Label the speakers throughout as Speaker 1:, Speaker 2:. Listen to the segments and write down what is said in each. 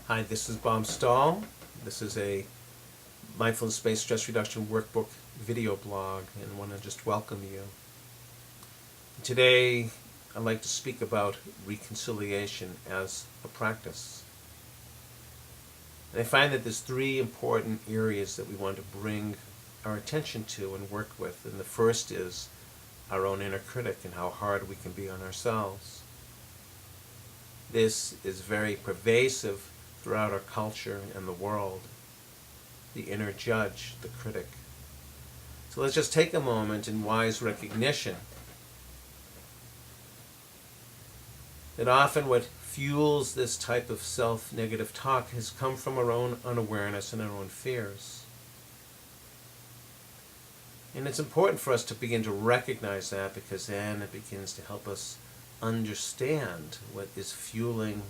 Speaker 1: Hi, this is Bob Stahl. This is a mindfulness-based stress reduction workbook video blog, and I want to just welcome you. Today, I'd like to speak about reconciliation as a practice. And I find that there's three important areas that we want to bring our attention to and work with. And the first is our own inner critic and how hard we can be on ourselves. This is very pervasive throughout our culture and the world. The inner judge, the critic. So let's just take a moment in wise recognition that often what fuels this type of self-negative talk has come from our own unawareness and our own fears. And it's important for us to begin to recognize that, because then it begins to help us understand what is fueling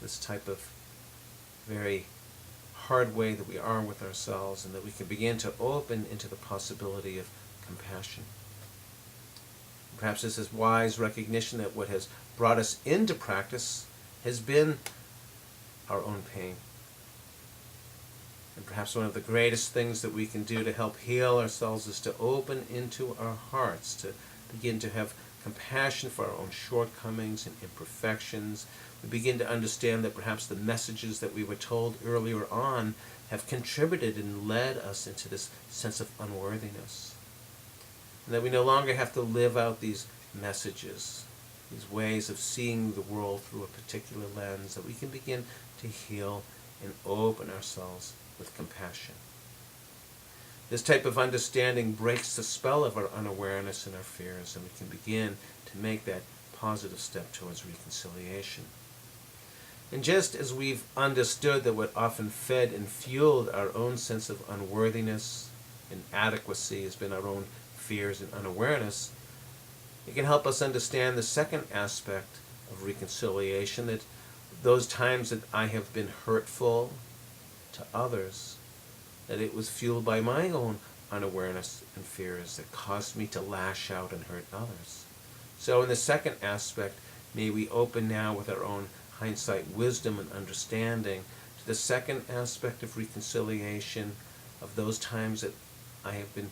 Speaker 1: this type of very hard way that we are with ourselves, and that we can begin to open into the possibility of compassion. Perhaps this is wise recognition that what has brought us into practice has been our own pain. And perhaps one of the greatest things that we can do to help heal ourselves is to open into our hearts, to begin to have compassion for our own shortcomings and imperfections. We begin to understand that perhaps the messages that we were told earlier on have contributed and led us into this sense of unworthiness. And that we no longer have to live out these messages, these ways of seeing the world through a particular lens, that we can begin to heal and open ourselves with compassion. This type of understanding breaks the spell of our unawareness and our fears, and we can begin to make that positive step towards reconciliation. And just as we've understood that what often fed and fueled our own sense of unworthiness and inadequacy has been our own fears and unawareness, it can help us understand the second aspect of reconciliation, that those times that I have been hurtful to others, that it was fueled by my own unawareness and fears that caused me to lash out and hurt others. So in the second aspect, may we open now with our own hindsight wisdom and understanding to the second aspect of reconciliation, of those times that I have been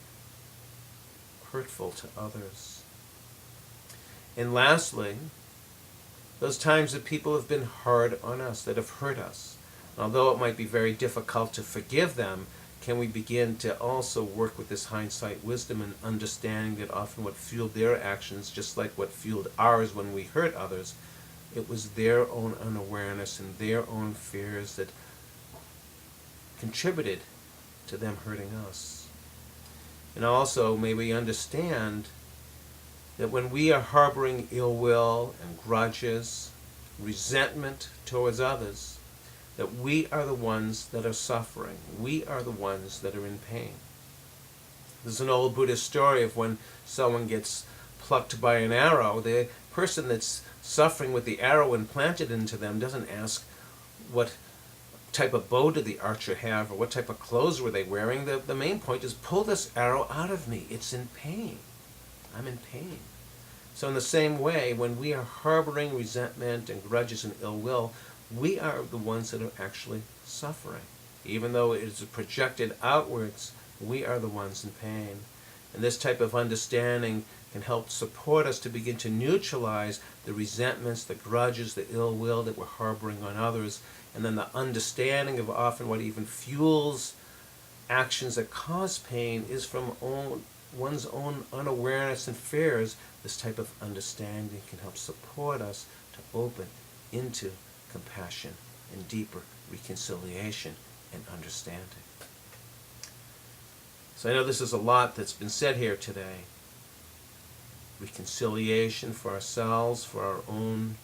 Speaker 1: hurtful to others. And lastly, those times that people have been hard on us, that have hurt us. Although it might be very difficult to forgive them, can we begin to also work with this hindsight wisdom and understanding that often what fueled their actions, just like what fueled ours when we hurt others, it was their own unawareness and their own fears that contributed to them hurting us. And also, may we understand that when we are harboring ill will and grudges, resentment towards others, that we are the ones that are suffering. We are the ones that are in pain. There's an old Buddhist story of when someone gets plucked by an arrow, the person that's suffering with the arrow implanted into them doesn't ask what type of bow did the archer have or what type of clothes were they wearing. The main point is, pull this arrow out of me. It's in pain. I'm in pain. So in the same way, when we are harboring resentment and grudges and ill will, we are the ones that are actually suffering. Even though it is projected outwards, we are the ones in pain. And this type of understanding can help support us to begin to neutralize the resentments, the grudges, the ill will that we're harboring on others, and then the understanding of often what even fuels actions that cause pain is from one's own unawareness and fears. This type of understanding can help support us to open into compassion and deeper reconciliation and understanding. So I know this is a lot that's been said here today. Reconciliation for ourselves, for our own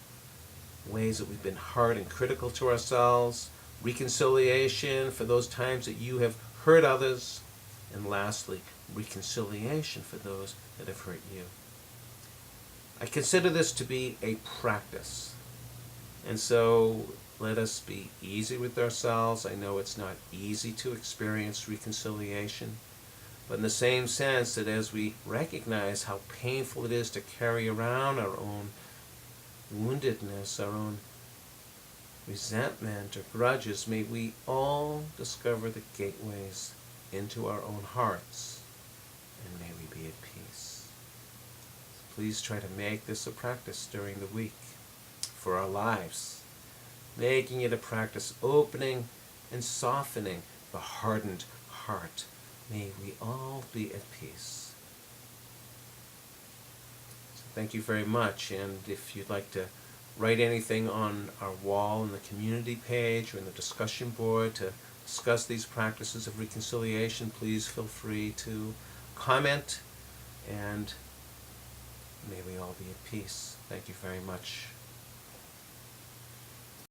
Speaker 1: ways that we've been hard and critical to ourselves. Reconciliation for those times that you have hurt others. And lastly, reconciliation for those that have hurt you. I consider this to be a practice. And so let us be easy with ourselves. I know it's not easy to experience reconciliation, but in the same sense that as we recognize how painful it is to carry around our own woundedness, our own resentment, or grudges, may we all discover the gateways into our own hearts, and may we be at peace. Please try to make this a practice during the week for our lives, making it a practice opening and softening the hardened heart. May we all be at peace. So thank you very much, and if you'd like to write anything on our wall in the community page or in the discussion board to discuss these practices of reconciliation, please feel free to comment, and may we all be at peace. Thank you very much.